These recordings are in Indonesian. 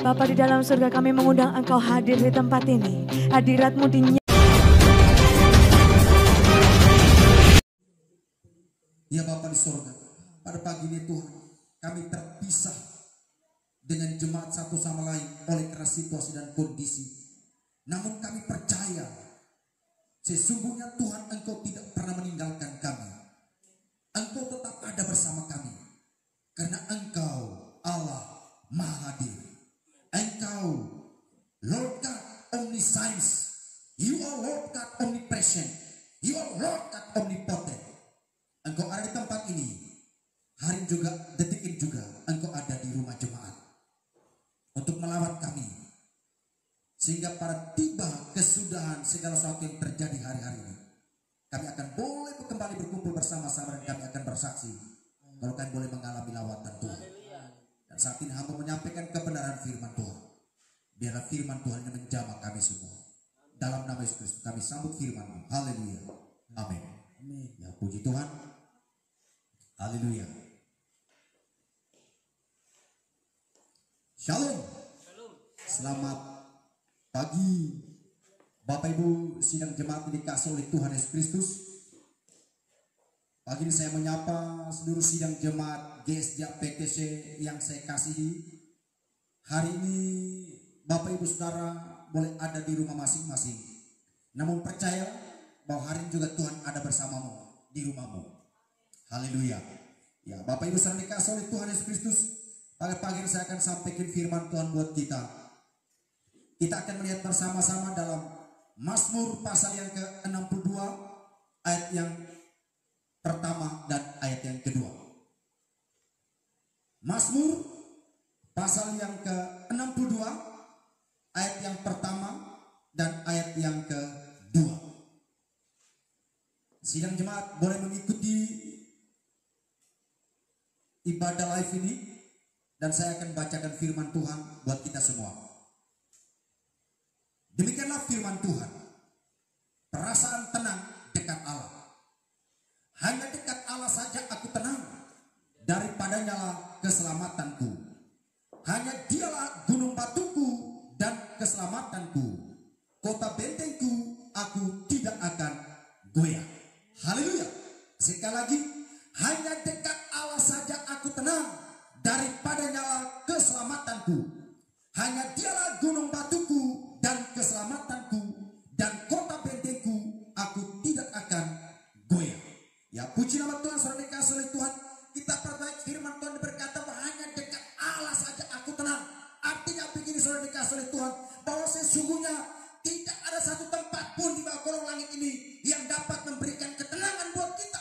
Bapa di dalam surga, kami mengundang Engkau hadir di tempat ini. Hadirat-Mu dinyatakan. Ya Bapa di surga, pada pagi ini Tuhan, kami terpisah dengan jemaat satu sama lain oleh karena situasi dan kondisi. Namun kami percaya, sesungguhnya Tuhan Engkau tidak pernah meninggalkan kami. Engkau tetap ada bersama kami. Karena Engkau Allah Maha Hadir. Engkau Lord God Omniscience. You are Lord God Omnipresent. You are Lord God Omnipotent. Engkau ada di tempat ini. Hari juga, detik ini juga Engkau ada di rumah jemaat untuk melawat kami, sehingga pada tiba kesudahan segala sesuatu yang terjadi hari-hari ini, kami akan boleh kembali berkumpul bersama-sama dan kami akan bersaksi kalau kami boleh mengalami lawatan Tuhan. Dan saat ini hamba menyampaikan kebenaran firman Tuhan. Biarlah firman Tuhan yang menjamah kami semua. Dalam nama Yesus Kristus kami sambut firman-Mu. Haleluya. Amin. Ya, puji Tuhan. Haleluya. Shalom. Selamat pagi Bapak Ibu sidang jemaat yang dikasih oleh Tuhan Yesus Kristus. Pagi ini saya menyapa seluruh sidang jemaat GSJ PTC yang saya kasihi. Hari ini Bapak Ibu Saudara boleh ada di rumah masing-masing. Namun percaya bahwa hari ini juga Tuhan ada bersamamu di rumahmu. Haleluya. Ya, Bapak Ibu Saudara dikasih oleh Tuhan Yesus Kristus. Pada pagi ini saya akan sampaikan firman Tuhan buat kita. Kita akan melihat bersama-sama dalam Mazmur pasal yang ke-62 ayat yang pertama dan ayat yang kedua. Mazmur pasal yang ke-62 ayat yang pertama dan ayat yang kedua. Sidang jemaat boleh mengikuti ibadah live ini dan saya akan bacakan firman Tuhan buat kita semua. Demikianlah firman Tuhan. Perasaan tenang dekat Allah. Hanya dekat Allah saja aku tenang. Daripadanya lah keselamatanku. Hanya dialah gunung batuku dan keselamatanku. Kota bentengku, aku tidak akan goyah. Haleluya. Sekali lagi. Hanya dekat Allah saja aku tenang. Daripadanya lah keselamatanku. Hanya dialah gunung batuku dan keselamatanku, dan kota bentengku, aku tidak akan goyah. Ya, puji nama Tuhan. Saudara dikasih oleh Tuhan, kita perbaiki firman Tuhan berkata bahwa hanya dekat Allah saja aku tenang. Artinya begini saudara dikasih oleh Tuhan, bahwa sesungguhnya tidak ada satu tempat pun di bawah kolong langit ini yang dapat memberikan ketenangan buat kita.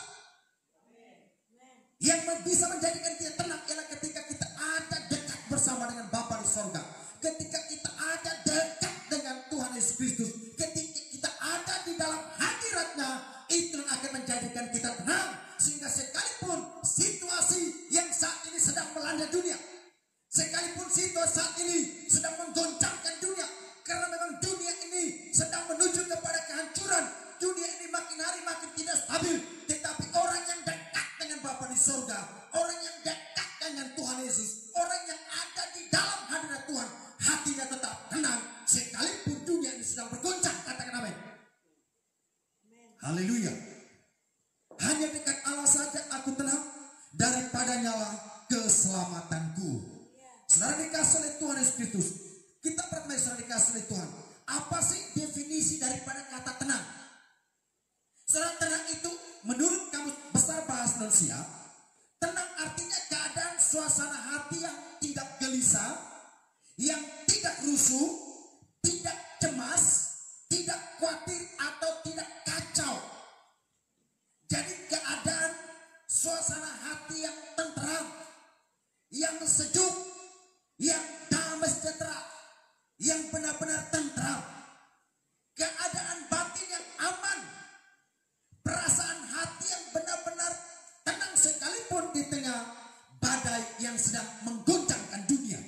Yang bisa menjadikan kita tenang ialah ketika kita ada dekat bersama dengan Bapa di sorga. Ketika kita ada dekat dengan Tuhan Yesus Kristus, ketika kita ada di dalam hadiratnya, itu akan menjadikan kita tenang. Sehingga sekalipun situasi yang saat ini sedang melanda dunia, sekalipun situasi saat ini sedang menggoncangkan dunia, karena memang dunia ini sedang menuju kepada kehancuran, dunia ini makin hari makin tidak stabil. Tetapi orang yang dekat dengan Bapa di surga, orang yang dekat dengan Tuhan Yesus, orang yang ada di dalam hadirat Tuhan, hatinya tetap tenang sekalipun dunia ini sedang bergoncang. Katakan amin. Haleluya. Hanya dekat Allah saja aku tenang, daripadanya lah keselamatanku. Saudara dikasih oleh Tuhan Yesus Kristus, kita pertama saudara dikasih oleh Tuhan. Apa sih definisi daripada kata tenang? Saudara, tenang itu menurut Kamus Besar Bahasa Indonesia, tenang artinya keadaan suasana hati yang tidak gelisah, yang tidak rusuh, tidak cemas, tidak khawatir atau tidak kacau. Jadi keadaan suasana hati yang tentram, yang sejuk, yang damai sejahtera, yang benar-benar tentram. Keadaan batin yang aman, perasaan hati yang benar-benar tenang sekalipun di tengah badai yang sedang menggoncangkan dunia.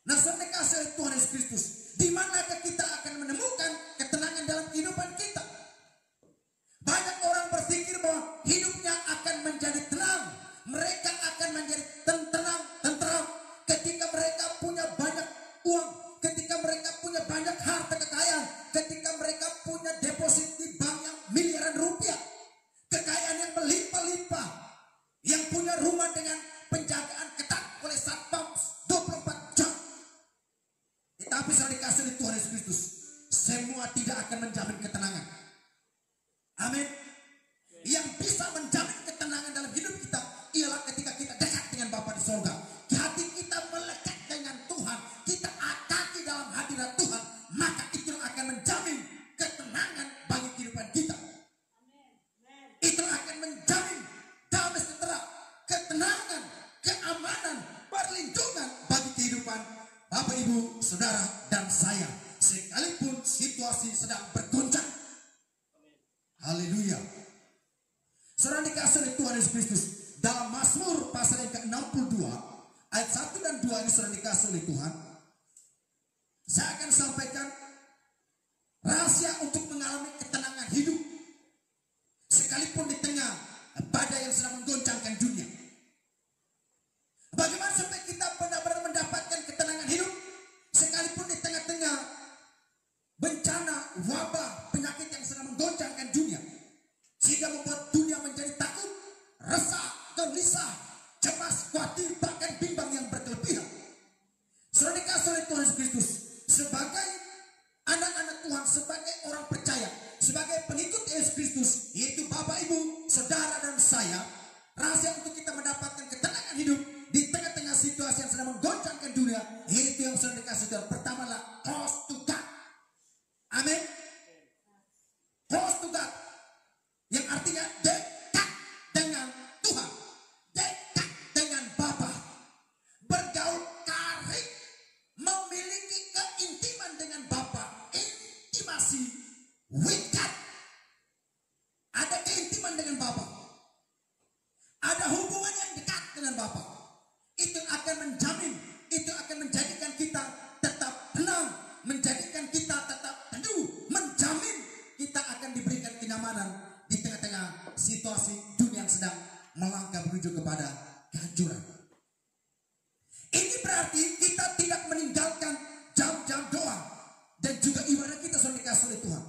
Nah, saudara kasih Tuhan Yesus Kristus, di manakah kita akan menemukan ketenangan dalam kehidupan kita? Banyak orang berpikir bahwa hidupnya akan menjadi tenang, mereka akan menjadi tentram ketika mereka uang, ketika mereka punya banyak harta kekayaan, ketika mereka punya deposit di bank yang miliaran rupiah, kekayaan yang melimpah-limpah, yang punya rumah dengan penjagaan ketat oleh satpam 24 jam. Tetapi saat dikasih oleh Tuhan Yesus Kristus, semua tidak akan menjamin ketenangan. Amin. Yang bisa menjamin ketenangan dalam hidup kita ialah ketika kita dekat dengan Bapa di sorga. Hati kita melekat dengan Tuhan, kita akati dalam hadirat Tuhan, maka itu akan menjamin ketenangan bagi kehidupan kita. Itu akan menjamin damai sejahtera, ketenangan, keamanan, perlindungan bagi kehidupan Bapak, Ibu, Saudara, dan saya, sekalipun situasi sedang bergoncang. Haleluya. Saudara dikasih oleh Tuhan Yesus Kristus, dalam Mazmur pasal yang ke-62 ayat 1 dan 2 ini saudara dikasih oleh Tuhan. Saya akan sampaikan rahasia untuk mengalami ketenangan hidup sekalipun di tengah badai yang sedang menggoncangkan dunia. Bagaimana supaya kita benar-benar mendapatkan ketenangan hidup sekalipun di tengah-tengah bencana, wabah, penyakit yang sedang menggoncangkan dunia, sehingga membuat dunia menjadi takut, resah, gelisah, cemas, khawatir, bahkan bimbang yang berkelebihan. Saudara dikasih oleh Tuhan Yesus Kristus, sebagai anak-anak Tuhan, sebagai orang percaya, sebagai pengikut Yesus Kristus, yaitu Bapak, Ibu, Saudara, dan saya, rahasia untuk kita mendapatkan ketenangan hidup di tengah-tengah situasi yang sedang menggoncangkan dunia, yaitu yang sudah dikasih Tuhan. Pertama adalah close to God. Amin. Close to God, yang artinya dekat dengan Tuhan, dekat dengan Bapa, bergaul karib, memiliki keintiman dengan Bapa, intimasi with God. Ada keintiman dengan Bapa, ada hubungan yang dekat dengan Bapa. Itu akan menjamin, itu akan menjadikan kita tetap tenang, menjadikan kita tetap teduh, menjamin kita akan diberikan kenyamanan di tengah-tengah situasi dunia yang sedang melangkah menuju kepada kehancuran. Ini berarti kita tidak meninggalkan jam-jam doa dan juga ibadah kita sudah dikasih oleh Tuhan.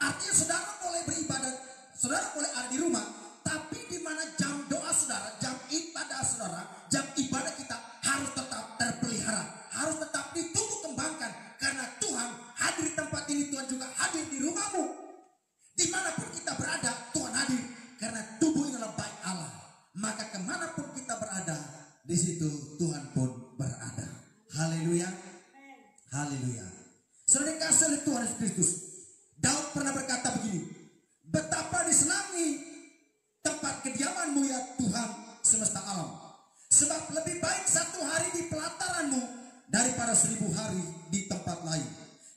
Artinya saudara boleh beribadah, saudara boleh ada di rumah, tapi di mana jam doa saudara, jam ibadah saudara, jam ibadah kita harus tetap terpelihara, harus tetap ditumbuh kembangkan, karena Tuhan hadir di tempat ini, Tuhan juga hadir di rumahmu. Dimanapun kita berada, Tuhan hadir, karena tubuh ini adalah baik Allah. Maka kemanapun kita berada, di situ Tuhan pun berada. Haleluya, haleluya. Saudara dikasih oleh Tuhan Yesus Kristus, Daud pernah berkata begini, betapa disenangi tempat kediamanmu ya Tuhan semesta alam. Sebab lebih baik satu hari di pelataranmu daripada 1000 hari di tempat lain.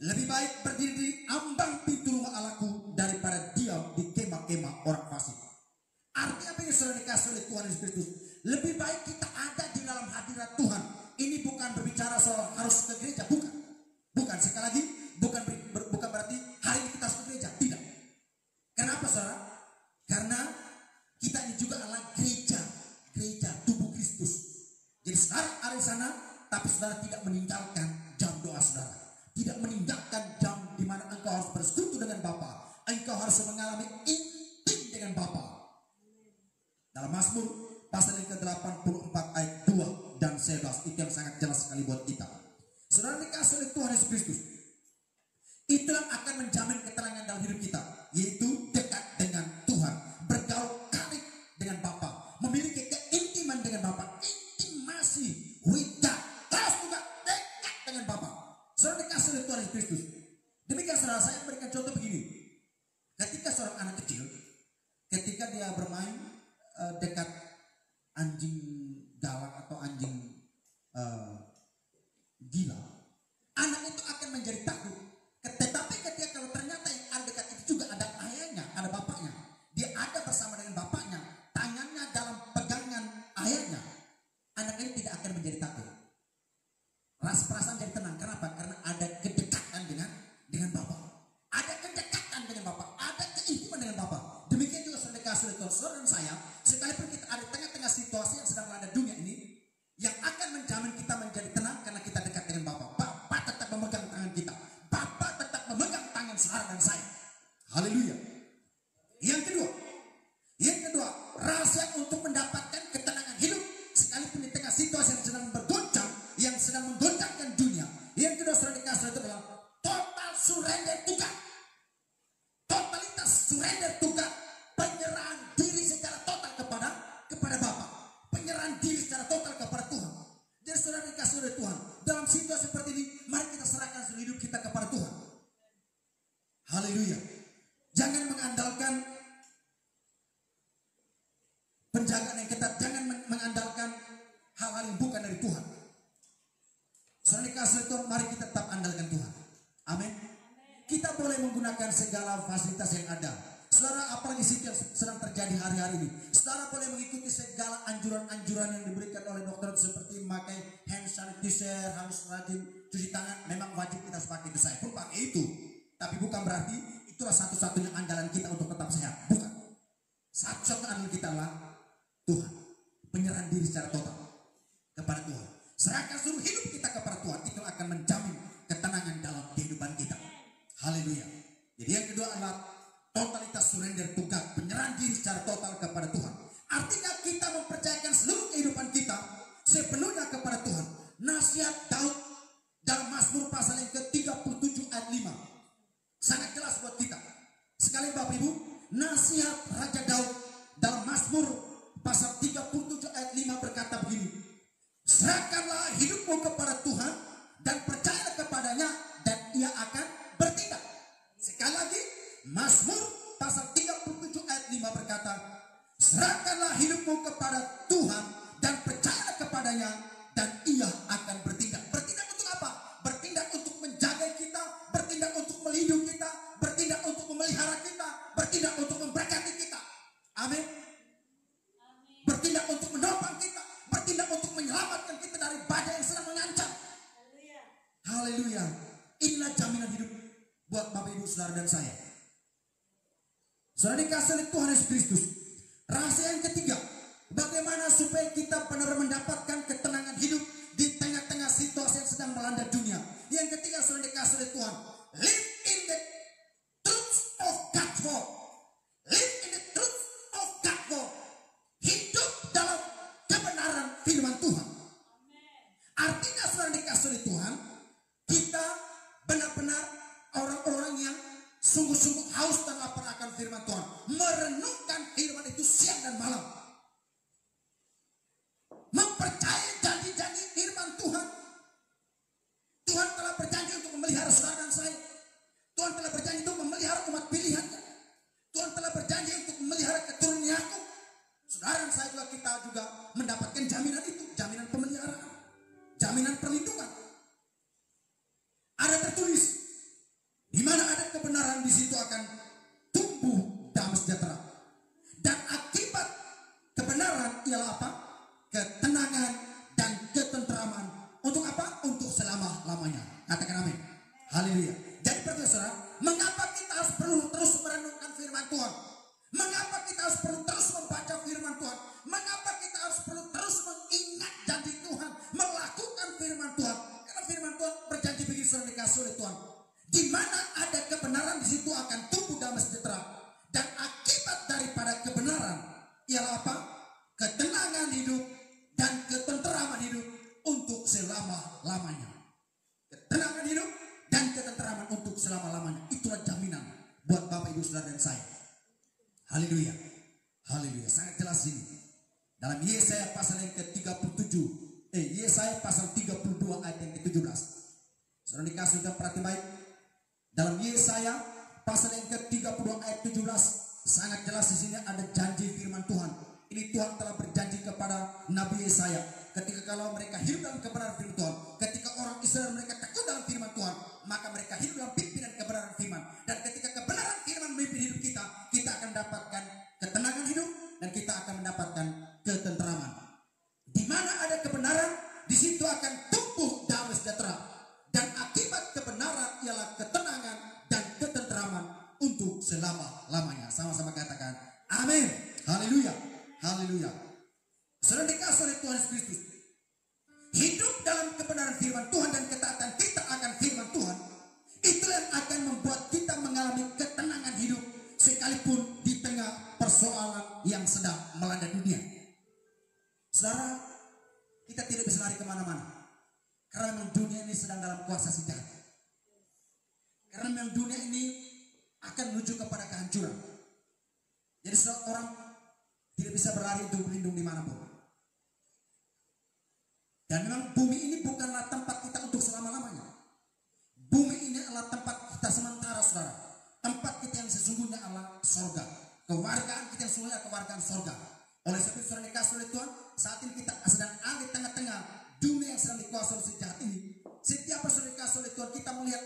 Lebih baik berdiri di ambang pintu rumah Allahku daripada diam di kemah-kemah orang fasik. Artinya apa yang sudah dikasih oleh Tuhan Yesus Kristus? Lebih baik kita ada di dalam hadirat Tuhan. Ini bukan berbicara soal harus ke gereja, bukan. Bukan, sekali lagi, bukan berarti hari ini kita harus ke gereja, tidak. Kenapa saudara? Karena kita ini juga adalah gereja tubuh Kristus. Jadi saudara ada di sana, tapi saudara tidak meninggalkan jam doa saudara, tidak meninggalkan jam di mana engkau harus bersekutu dengan Bapa, engkau harus mengalami intim dengan Bapa. Dalam Mazmur pasal yang ke-84 ayat 2 dan 11, itu yang sangat jelas sekali buat kita. Saudara dikasih oleh Tuhan Yesus Kristus, itulah akan menjamin ketenangan dalam hidup kita, yaitu dekat dengan Tuhan, bergaul karib dengan Bapa, memiliki keintiman dengan Bapa, intimasi with God, harus juga dekat dengan Bapa. Saudara dikasih oleh Tuhan Yesus Kristus. Demikian saudara, saya memberikan contoh begini. Ketika seorang anak kecil, ketika dia bermain dekat anjing galak atau anjing gila, anak itu akan menjadi takut. Tetapi ketika kalau ternyata yang ada dekat itu juga ada ayahnya, ada bapaknya, dia ada bersama dengan bapaknya, tangannya dalam pegangan ayahnya, anak ini tidak akan menjadi takut. Rasa perasaan jadi tenang. Kenapa? Karena ada kedekatan dengan Bapa, ada kedekatan dengan Bapa, ada keintiman dengan Bapa. Demikian juga sudah dikasih oleh Tuhan. Saudara dan saya, sekalipun kita ada di tengah-tengah situasi yang sedang melanda dunia ini, yang akan menjamin kita menjadi tenang karena kita dekat dengan Bapa. yang sedang menggoncangkan dunia. Yang kedua saudara dikasih itu adalah total surrender to God. Totalitas surrender to God, penyerahan diri secara total kepada Bapa, penyerahan diri secara total kepada Tuhan. Jadi saudara dikasih oleh Tuhan, dalam situasi seperti ini, mari kita serahkan seluruh hidup kita kepada Tuhan. Haleluya. Jangan mengandalkan penjagaan yang ketat, jangan mengandalkan hal-hal yang bukan dari Tuhan. Saudara dikasih oleh Tuhan, mari kita tetap andalkan Tuhan. Amin. Kita boleh menggunakan segala fasilitas yang ada. Saudara, apalagi yang sedang terjadi hari-hari ini, saudara boleh mengikuti segala anjuran-anjuran yang diberikan oleh dokter seperti memakai hand sanitizer, harus rajin cuci tangan. Memang wajib kita pakai itu, saya pun pakai itu. Tapi bukan berarti itulah satu-satunya andalan kita untuk tetap sehat. Bukan. Satu-satunya andalan kita adalah Tuhan. Penyerahan diri secara total kepada Tuhan. Serahkan seluruh hidup kita kepada Tuhan. Itu akan menjamin ketenangan dalam kehidupan kita. Haleluya. Jadi yang kedua adalah totalitas surrender to God, penyerahan diri secara total kepada Tuhan. Artinya kita mempercayakan seluruh kehidupan kita sepenuhnya kepada Tuhan. Nasihat Daud dalam Mazmur pasal yang ke-37 ayat 5 sangat jelas buat kita. Sekali Bapak Ibu, nasihat Raja Daud dalam Mazmur pasal 37 ayat 5 berkata begini: serahkanlah hidupmu kepada Tuhan dan percayalah kepadanya dan ia akan bertindak. Sekali lagi, Mazmur pasal 37 ayat 5 berkata, serahkanlah hidupmu kepada Tuhan dan percayalah kepadanya dan ia akan bertindak. Bertindak untuk apa? Bertindak untuk menjaga kita, bertindak untuk melindungi kita, bertindak untuk memelihara kita, bertindak untuk memberkati kita. Amin. Bertindak untuk menopang kita, bertindak untuk menyelamatkan kita dari badai yang sedang mengancam. Haleluya. Inilah jaminan hidup buat Bapak Ibu Saudara dan saya. Saudara dikasih oleh Tuhan Yesus Kristus. Rahasia yang ketiga, bagaimana supaya kita benar mendapatkan ketenangan hidup di tengah-tengah situasi yang sedang melanda dunia. Yang ketiga saudara dikasih oleh Tuhan, live in the truth of God's word. Live in the truth of God's word. Hidup dalam kebenaran firman Tuhan. Artinya saudara dikasih oleh Tuhan, kita benar-benar orang-orang yang sungguh-sungguh haus dan lapar akan firman Tuhan, merenungkan firman itu siang dan malam, mempercayai janji-janji firman Tuhan. Tuhan telah berjanji untuk memelihara saudara dan saya. Tuhan telah berjanji untuk memelihara umat pilihannya. Tuhan telah berjanji untuk memelihara keturunan Yakub. Saudara dan saya juga, kita juga mendapatkan jaminan itu, jaminan pemeliharaan, jaminan perlindungan. Ada tertulis, di mana ada kebenaran di situ akan tumbuh damai sejahtera. Dan akibat kebenaran ialah apa? Ketenangan dan ketenteraman. Untuk apa? Untuk selama-lamanya. Katakan amin. Haleluya. Jadi perhatikan saudara, mengapa kita harus perlu terus merenungkan firman Tuhan? Mengapa kita harus perlu terus membaca firman Tuhan? Mengapa kita harus perlu terus mengingat janji Tuhan, melakukan firman Tuhan? Karena firman Tuhan berjanji begini, saudara dikasih oleh Tuhan, di mana ada kebenaran di situ akan tumbuh damai sejahtera. Dan akibat daripada kebenaran ialah apa? Ketenangan hidup dan ketenteraman hidup untuk selama-lamanya. Ketenangan hidup dan ketenteraman untuk selama-lamanya. Itulah jaminan buat Bapak Ibu Saudara dan saya. Haleluya. Haleluya. Sangat jelas ini. Dalam Yesaya pasal yang ke-37, Yesaya pasal 32 ayat yang ke-17. Saudara dikasih dan perhati baik. Dalam Yesaya pasal yang ke-32 ayat 17 sangat jelas di sini ada janji firman Tuhan. Ini Tuhan telah berjanji kepada Nabi Yesaya ketika kalau mereka hidup dalam kebenaran firman Tuhan, ketika orang Israel mereka tekun dalam firman Tuhan, maka mereka hidup dalam pimpinan kebenaran firman. Dan ketika kebenaran firman memimpin hidup kita, kita akan mendapatkan ketenangan hidup dan kita akan mendapatkan ketenteraman. Di mana ada kebenaran, di situ akan tumbuh damai sejahtera. Dan akibat kebenaran ialah ketenangan dan ketenteraman untuk selama-lamanya. Sama-sama katakan amin. Haleluya. Haleluya. Saudara dikasih oleh Tuhan Yesus Kristus, hidup dalam kebenaran firman Tuhan dan ketaatan kita akan firman Tuhan, itulah yang akan membuat kita mengalami ketenangan hidup sekalipun di tengah persoalan yang sedang melanda dunia. Saudara, kita tidak bisa lari kemana-mana. Karena memang dunia ini sedang dalam kuasa si jahat. Karena memang dunia ini akan menuju kepada kehancuran. Jadi seorang tidak bisa berlari untuk berlindung dimanapun. Dan memang bumi ini bukanlah tempat kita untuk selama-lamanya. Bumi ini adalah tempat kita sementara, saudara. Tempat kita yang sesungguhnya adalah sorga. Kewargaan kita yang sesungguhnya kewargaan sorga. Oleh sebab itu saudara dikasih oleh Tuhan, saat ini kita sedang ada di tengah-tengah dunia yang sedang dikuasai oleh si jahat ini. Setiap saudara dikasih oleh Tuhan, kita melihat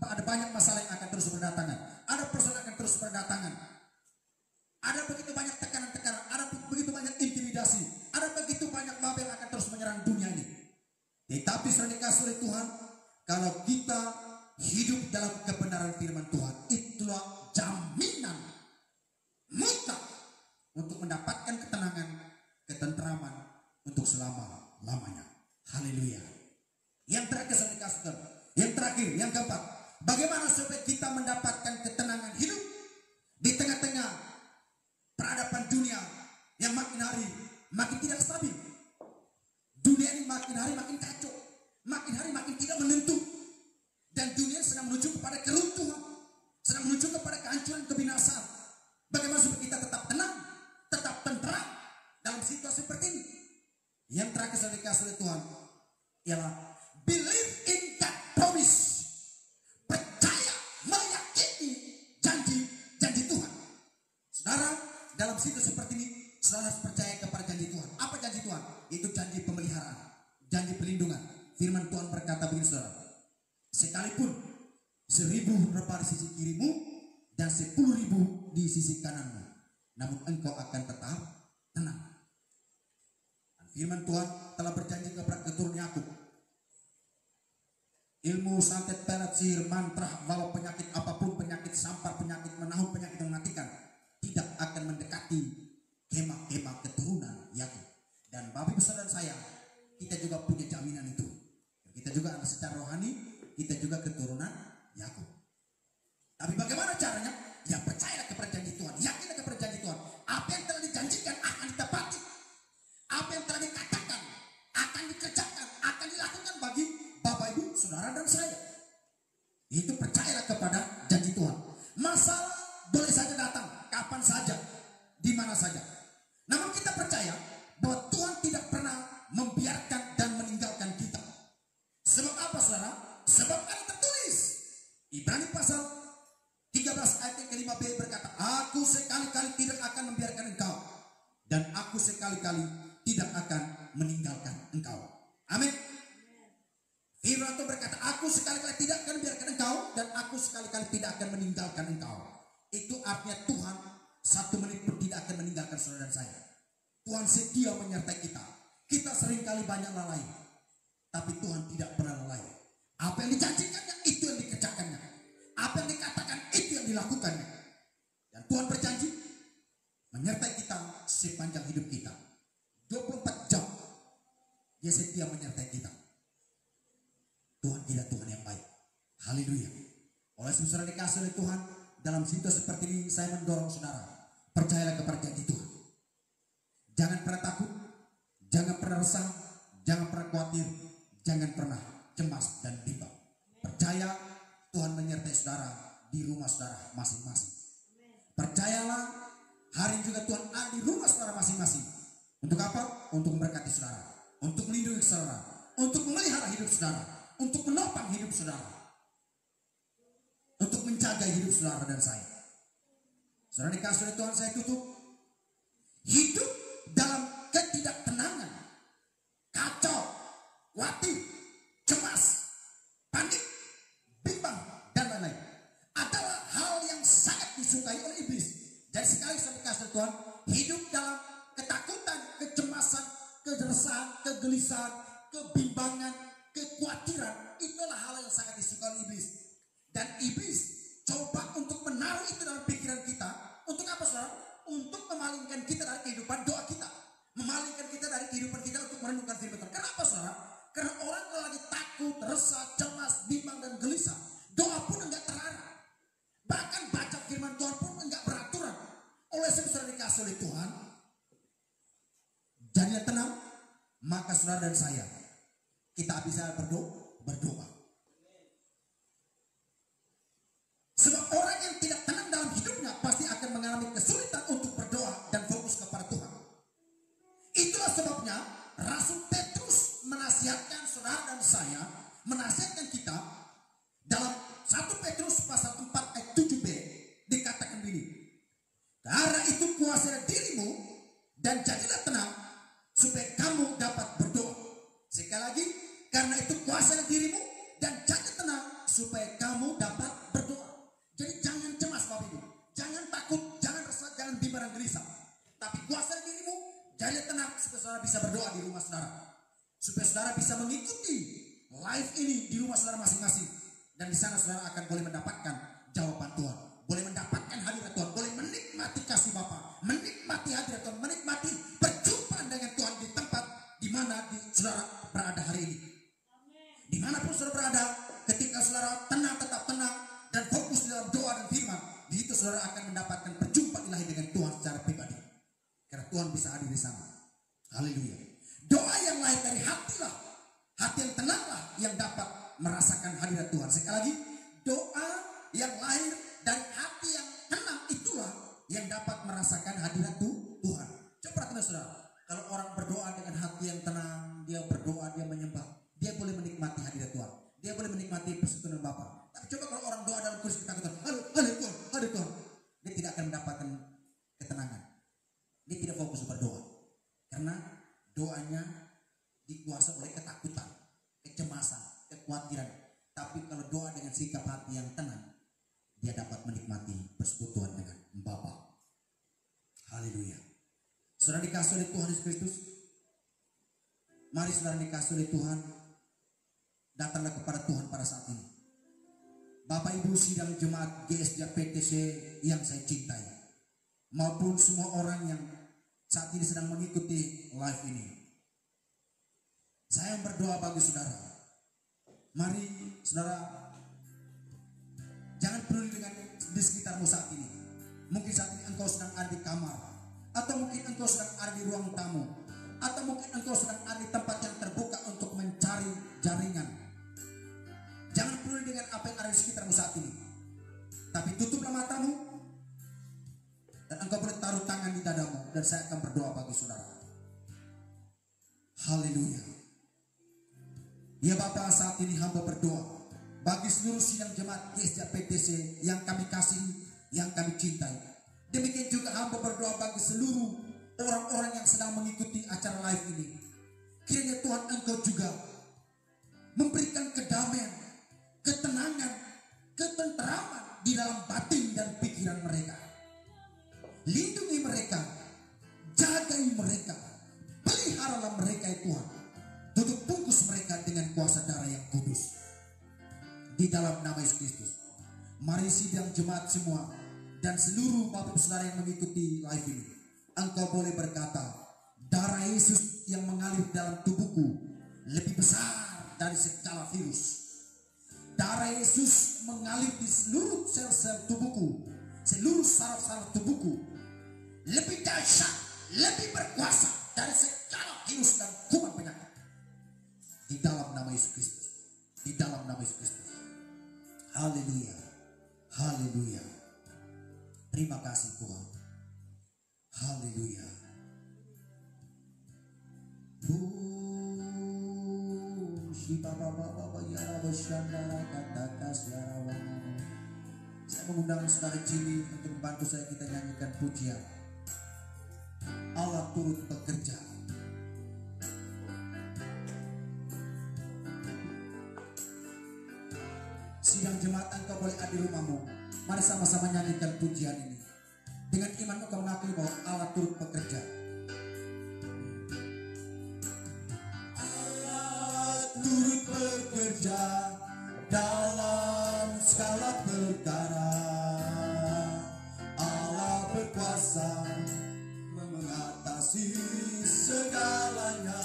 ada banyak masalah yang akan terus berdatangan. Ada persoalan yang akan terus berdatangan. Ada begitu banyak tekanan-tekanan, ada begitu banyak intimidasi, ada begitu banyak wabah yang akan terus menyerang dunia ini. Tetapi saudara dikasih oleh Tuhan, kalau kita hidup dalam kebenaran firman Tuhan, itulah jaminan mutlak untuk mendapatkan ketenangan, ketentraman untuk selama-lamanya. Haleluya. Yang terakhir saudara dikasih Tuhan, yang terakhir, yang keempat, bagaimana supaya kita mendapatkan ketenangan hidup di tengah-tengah peradaban dunia yang makin hari makin tidak stabil. Dunia ini makin hari makin kacau, makin hari makin tidak menentu, dan dunia sedang menuju kepada keruntuhan, sedang menuju kepada kehancuran, kebinasaan. Bagaimana supaya kita tetap tenang, tetap tentram dalam situasi seperti ini? Yang terakhir saya dikasih oleh Tuhan ialah believe in that promise. Percaya, meyakini janji Tuhan. Saudara, dalam situasi seperti ini, saudara harus percaya kepada janji Tuhan. Apa janji Tuhan? Itu janji pemeliharaan, janji perlindungan. Firman Tuhan berkata begini, saudara. Sekalipun 1000 repah di sisi kirimu dan 10.000 di sisi kananmu, namun engkau akan tetap tenang. Dan firman Tuhan telah berjanji kepada keturunan Yakub. Ilmu, santet, pelet, sihir, mantra, walau penyakit apapun, penyakit sampar, penyakit menahun, penyakit yang mematikan, tidak akan mendekati kemah-kemah keturunan Yakub. Dan Bapak Ibu Saudara saya, kita juga punya jaminan itu. Kita juga secara rohani, kita juga keturunan Yakub. Tapi bagaimana caranya? Ya percayalah kepada janji Tuhan, yakinlah kepada janji Tuhan. Apa yang telah dijanjikan akan ditepati. Apa yang telah dikatakan akan dikerjakan, akan dilakukan bagi Bapak Ibu, Saudara dan saya. Itu percayalah kepada janji Tuhan. Masalah boleh saja datang kapan saja, di mana saja. Namun kita percaya bahwa Tuhan tidak pernah membiarkan dan meninggalkan kita. Sebab apa, saudara? Sebab kan tertulis Ibrani pasal 13 ayat yang ke-5b berkata, aku sekali-kali tidak akan membiarkan engkau, dan aku sekali-kali tidak akan meninggalkan engkau. Amin. Firman Tuhan berkata, aku sekali-kali tidak akan membiarkan engkau, dan aku sekali-kali tidak akan meninggalkan engkau. Itu artinya Tuhan 1 menit pun tidak akan meninggalkan saudara dan saya. Tuhan setia menyertai kita. Kita seringkali banyak lalai, tapi Tuhan tidak pernah lalai. Apa yang dijanjikannya, itu yang dikerjakannya. Apa yang dikatakan, itu yang dilakukannya. Dan Tuhan berjanji menyertai kita sepanjang hidup kita. 24 jam Dia setia menyertai kita. Tuhan tidak Tuhan yang baik. Haleluya. Oleh sebab saudara dikasih oleh Tuhan, dalam situasi seperti ini saya mendorong saudara, percayalah kepada janji Tuhan. Jangan pernah takut, jangan pernah resah, jangan pernah khawatir, jangan pernah cemas dan bimbang. Percaya Tuhan menyertai saudara di rumah saudara masing-masing. Percayalah hari ini juga Tuhan ada di rumah saudara masing-masing. Untuk apa? Untuk memberkati saudara, untuk melindungi saudara, untuk memelihara hidup saudara, untuk menopang hidup saudara, untuk menjaga hidup saudara dan saya. Saudara dikasih oleh Tuhan, saya tutup. Hidup dalam ketidaktenangan, kacau, khawatir, cemas, panik, bimbang, dan lain-lain adalah hal yang sangat disukai oleh iblis. Jadi sekali saya dikasih oleh Tuhan, hidup dalam ketakutan, kecemasan, keresahan, kegelisahan, kebimbangan, kekhawatiran, itulah hal yang sangat disukai oleh iblis. Dan iblis coba untuk menaruh itu dalam pikiran kita. Untuk apa, saudara? Untuk memalingkan kita dari kehidupan doa kita, memalingkan kita dari kehidupan kita untuk merenungkan firman Tuhan. Kenapa, saudara? Karena orang kalau lagi takut, resah, cemas, bimbang, dan gelisah, doa pun enggak terarah. Bahkan baca firman Tuhan pun enggak beraturan. Oleh sebab saudara dikasih oleh Tuhan, jadilah tenang, maka saudara dan saya, kita bisa berdoa. Sebab orang yang tidak tenang dalam hidupnya pasti akan mengalami kesulitan untuk berdoa dan fokus kepada Tuhan. Itulah sebabnya Rasul Petrus menasihatkan saudara dan saya, menasihatkan kita dalam 1 Petrus pasal 4 ayat 7b dikatakan begini. Karena itu kuasailah dirimu dan jadilah tenang supaya kamu dapat berdoa. Sekali lagi, karena itu kuasailah dirimu dan jadilah tenang supaya kamu dapat berdoa. Jadi jangan cemas Bapak Ibu, jangan takut, jangan resah, jangan bimbang dan gelisah. Tapi kuasailah dirimu, jadilah tenang supaya saudara bisa berdoa di rumah saudara. Supaya saudara bisa mengikuti live ini di rumah saudara masing-masing. Dan di sana saudara akan boleh mendapatkan jawaban Tuhan, boleh mendapatkan hadirat Tuhan, boleh menikmati kasih Bapa, menikmati hadirat Tuhan, menikmati perjumpaan dengan Tuhan di tempat di mana saudara berada hari ini. Dimanapun saudara berada, ketika saudara tenang, tetap tenang dan fokus dalam doa dan firman, di situ saudara akan mendapatkan perjumpaan ilahi dengan Tuhan secara pribadi. Karena Tuhan bisa hadir di sana. Haleluya. Doa yang lahir dari hatilah, hati yang tenanglah yang dapat merasakan hadirat Tuhan. Sekali lagi, doa yang lahir dari hati yang tenang itulah yang dapat merasakan hadirat Tuhan. Coba perhatikan saudara, kalau orang berdoa dengan hati yang tenang, dia berdoa, dia menyembah, dia boleh menikmati hadirat Tuhan, dia boleh menikmati persekutuan Bapa. Tapi coba kalau orang doa dalam kursi ketakutan, hadirat Tuhan, hadirat Tuhan, dia tidak akan mendapatkan ketenangan. Dia tidak fokus berdoa karena doanya dikuasai oleh ketakutan, kecemasan, kekhawatiran. Tapi kalau doa dengan sikap hati yang tenang, dia dapat menikmati persekutuan dengan Bapa. Haleluya. Saudara dikasih oleh Tuhan Yesus Kristus, mari saudara dikasih oleh Tuhan, datanglah kepada Tuhan pada saat ini. Bapak Ibu sidang jemaat GSJ PTC yang saya cintai, maupun semua orang yang saat ini sedang mengikuti live ini, saya berdoa bagi saudara. Mari saudara, jangan peduli dengan di sekitarmu saat ini. Mungkin saat ini engkau sedang ada di kamar, atau mungkin engkau sedang ada di ruang tamu, atau mungkin engkau sedang ada di tempat yang terbuka untuk mencari jaringan. Jangan peduli dengan apa yang ada di sekitarmu saat ini, tapi tutuplah matamu dan engkau boleh taruh tangan di dadamu, dan saya akan berdoa bagi saudara. Haleluya. Ya Bapa, saat ini hamba berdoa bagi seluruh sidang jemaat GSJ PTC yang kami kasih, yang kami cintai. Demikian juga hamba berdoa bagi seluruh orang-orang yang sedang mengikuti acara live ini. Kiranya Tuhan Engkau juga memberikan kedamaian, ketenangan, ketenteraman di dalam batin dan pikiran mereka. Lindungi mereka, jagai mereka, peliharalah mereka ya Tuhan. Tutup bungkus mereka dengan kuasa darah yang kudus. Di dalam nama Yesus Kristus. Mari sidang jemaat semua dan seluruh Bapak Saudara yang mengikuti live ini, engkau boleh berkata, darah Yesus yang mengalir dalam tubuhku lebih besar dari segala virus. Darah Yesus mengalir di seluruh sel-sel tubuhku, seluruh saraf-saraf tubuhku, lebih dahsyat, lebih berkuasa dari segala virus dan kuman penyakit. Di dalam nama Yesus Kristus. Di dalam nama Yesus Kristus. Haleluya. Haleluya. Terima kasih Tuhan. Haleluya. Saya mengundang saudara Jimmy untuk membantu saya, kita nyanyikan pujian Allah turut bekerja. Sidang jemaat, engkau boleh ada di rumahmu. Mari sama-sama nyanyikan pujian ini. Dengan iman engkau mengakui bahwa Allah turut bekerja. Allah turut bekerja dalam segala perkara. Allah berkuasa mengatasi segalanya.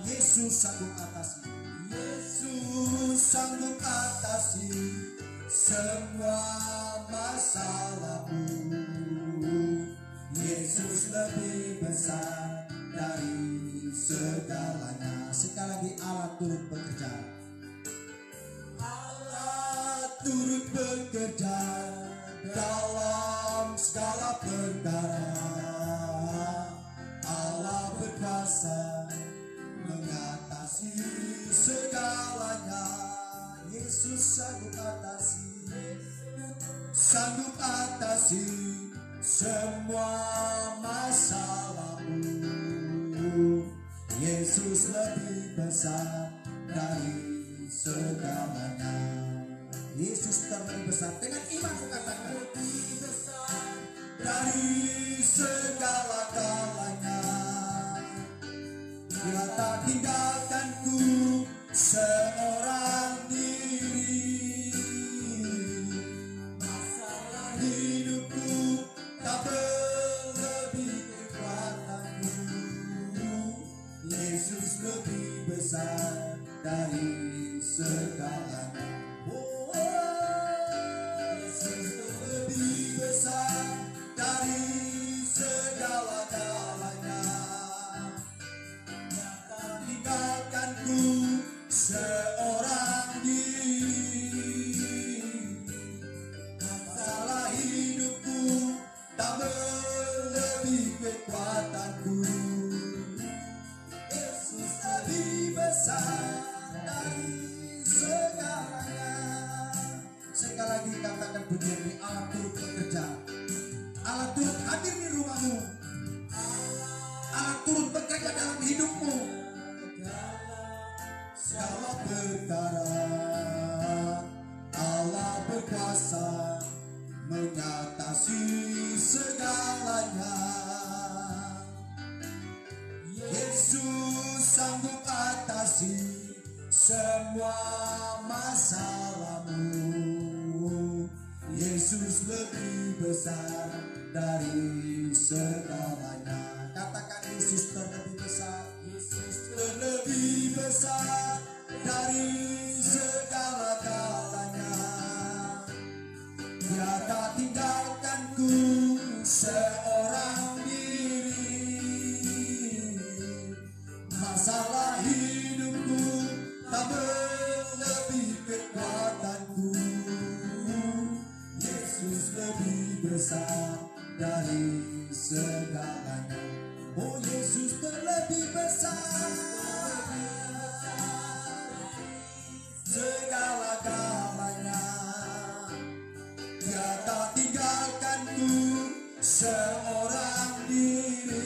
Yesus sanggup atasi. Yesus sanggup atasi semua masalahmu. Yesus lebih besar dari segalanya. Sekali lagi, Allah turut bekerja. Allah turut bekerja dalam segala perkara. Allah berkuasa mengatasi segalanya. Yesus sanggup atasi semua masalahmu. Yesus lebih besar dari segalanya. Yesus terlebih besar. Dengan iman katakan, lebih besar dari segala-galanya. Dia tak tinggalkanku seorang diri. Masalah hidupku tak berlebih kekuatanmu. Yesus lebih besar dari segalanya. Oh, Yesus lebih besar dari segala-galanya. Dia tak tinggalkanku seorang diri. Masalah hidupku tak berlebih kekuatanku. Yesus lebih besar dari segalanya. Sekali lagi katakan pujian ini, Allah turut bekerja. Allah turut hadir di rumahmu. Allah turut bekerja dalam hidupmu. Segala perkara Allah berkuasa mengatasi segalanya. Yesus sanggup atasi semua masalahmu. Yesus lebih besar dari segalanya. Katakan, Yesus terlebih besar. Yesus terlebih besar dari segala-galanya. Dia tak tinggalkanku seorang diri. Masalah hidupku tak berlebih kekuatanku. Yesus lebih besar dari segalanya. Oh, Yesus terlebih besar segala-galanya. Dia tak tinggalkanku seorang diri.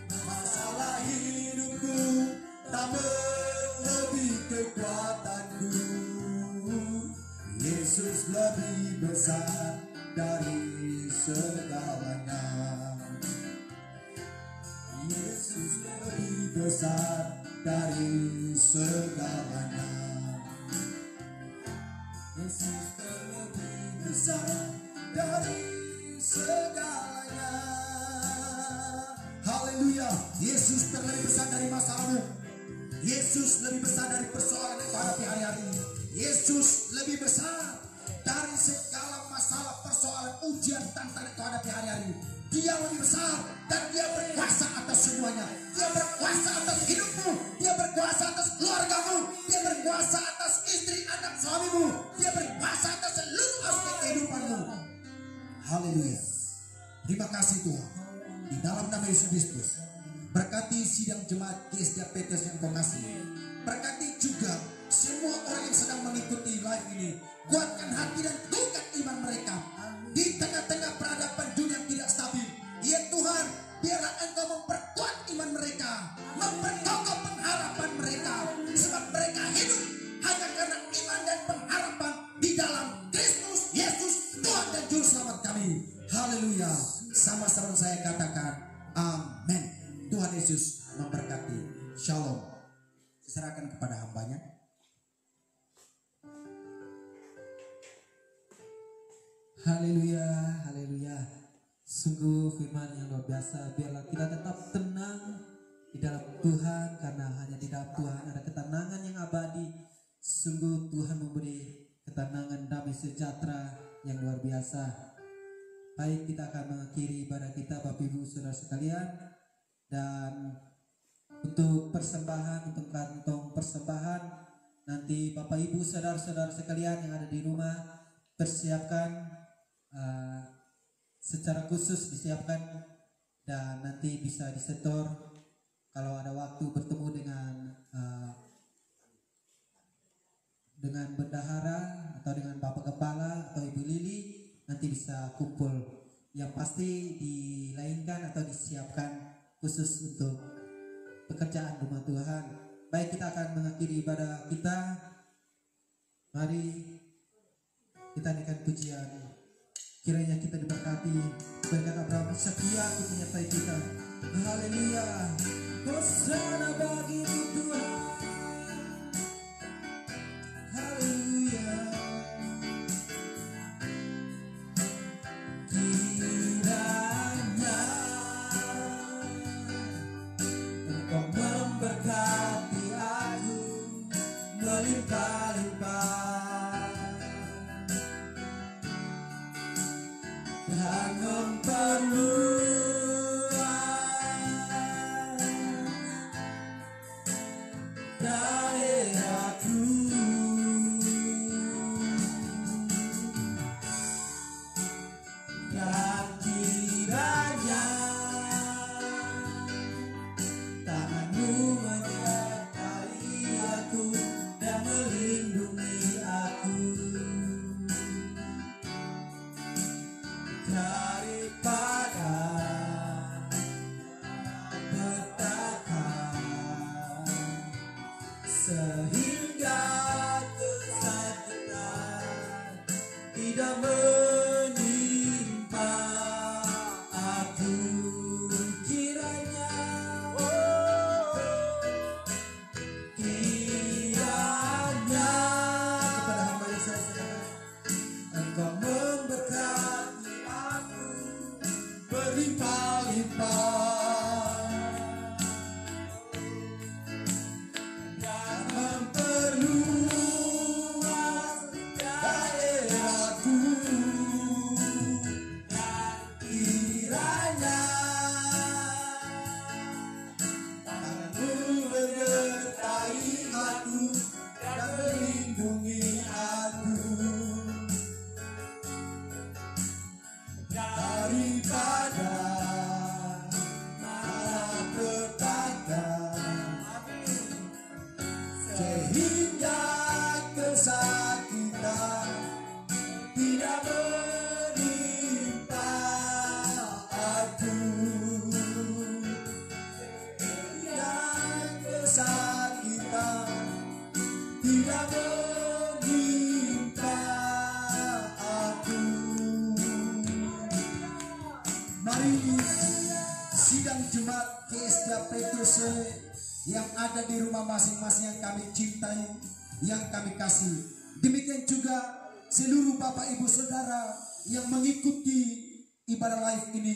Masalah hidupku tak berlebih kekuatanku. Yesus lebih besar dari segalanya. Yesus lebih besar dari segalanya. Yesus lebih besar dari segalanya. Haleluya. Yesus terlebih besar dari masalahmu. Yesus lebih besar dari persoalan yang hadapi hari-hari ini. Yesus lebih besar dari segala masalah, persoalan, ujian, tantangan yang hadapi hari-hari ini. Dia lebih besar dan dia berkuasa atas semuanya. Dia berkuasa atas hidupmu. Dia berkuasa atas keluargamu. Dia berkuasa atas istri, anak, suamimu. Dia berkuasa atas seluruh aspek kehidupanmu. Haleluya. Terima kasih Tuhan. Di dalam nama Yesus Kristus, berkati sidang jemaat GSD Petrus yang kau kasihi. Berkati juga semua orang yang sedang mengikuti live ini. Kuatkan hati dan teguhkan iman mereka di tengah-tengah peradaban dunia yang tidak stabil. Ya Tuhan, biarlah Engkau memperkuat iman mereka, memperkokoh pengharapan mereka, sebab mereka hidup hanya karena iman dan pengharapan di dalam Kristus Yesus, Tuhan dan Juru Selamat kami. Haleluya. Sama-sama saya katakan amin. Tuhan Yesus memberkati. Shalom. Serahkan kepada hambanya. Haleluya, haleluya. Sungguh firman yang luar biasa. Biarlah kita tetap tenang di dalam Tuhan, karena hanya di dalam Tuhan ada ketenangan yang abadi. Sungguh Tuhan memberi ketenangan, damai sejahtera yang luar biasa. Baik, kita akan mengakhiri ibadah kita Bapak Ibu Saudara sekalian, dan untuk persembahan, untuk kantong persembahan. Nanti Bapak Ibu saudara-saudara sekalian yang ada di rumah persiapkan secara khusus, disiapkan, dan nanti bisa disetor kalau ada waktu bertemu dengan bendahara atau dengan Bapak Kepala atau Ibu Lili, nanti bisa kumpul. Yang pasti dilainkan atau disiapkan khusus untuk pekerjaan rumah Tuhan. Baik, kita akan mengakhiri ibadah kita. Mari kita naikkan pujian. Kiranya kita diberkati berkat Abraham, Ishak, Yakub menyertai kita. Haleluya. Hosana bagi Tuhan. Haleluya. Kiranya Engkau memberkati aku melimpah-limpah dan memperluas daerahku, dan kiranya tangan-Mu menyertai aku dan melindungi aku daripada petaka, sehingga kesakitan tidak menimpa aku. Kiranya, kiranya kepada hamba yang saya serahkan, Engkau memberkati aku berlimpah-limpah dan memperluas daerahku, dan kiranya tangan-Mu menyertai aku dan melindungi aku daripada malapetaka, sehingga kesakitan tidak menimpa aku, sehingga kesakitan tidak menimpa aku. Mari sidang Jumat GSJ Petrus yang ada di rumah masing-masing yang kami cintai, yang kami kasih. Demikian juga seluruh Bapak Ibu Saudara yang mengikuti ibadah live ini.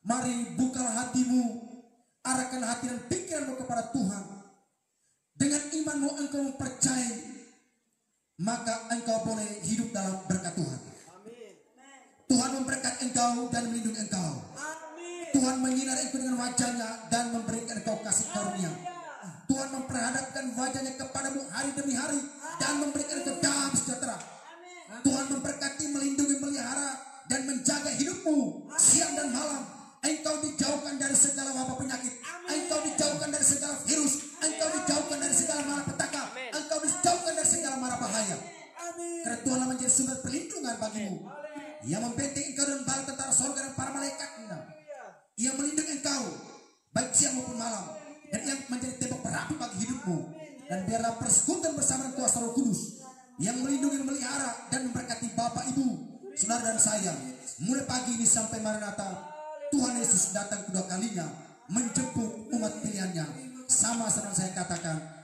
Mari bukalah hatimu, arahkan hati dan pikiranmu kepada Tuhan. Dengan imanmu engkau mempercayai, maka engkau boleh hidup dalam berkat Tuhan. Tuhan memberkati engkau dan melindungi engkau. Tuhan menyinari engkau dengan wajahnya dan memberikan engkau kasih karunia. Tuhan memperhadapkan wajahnya kepadamu hari demi hari dan memberikan engkau damai sejahtera. Tuhan memberkati, melindungi, melihara dan menjaga hidupmu siang dan malam. Engkau dijauhkan dari segala wabah penyakit. Engkau dijauhkan dari segala virus. Engkau dijauhkan dari segala malapetaka. Engkau dijauhkan dari segala mara bahaya. Karena Tuhan menjadi sumber perlindungan bagimu. Ia membentengi engkau dan bala tentara surga dan para malaikatnya. Ia melindungi engkau baik siang maupun malam, dan ia menjadi tembok perapi bagi hidupmu. Dan biarlah persekutuan bersama dengan kuasa Roh Kudus yang melindungi, memelihara dan memberkati Bapak, Ibu, saudara dan saya mulai pagi ini sampai Maranatha. Tuhan Yesus datang kedua kalinya menjemput umat pilihannya. Sama-sama saya katakan,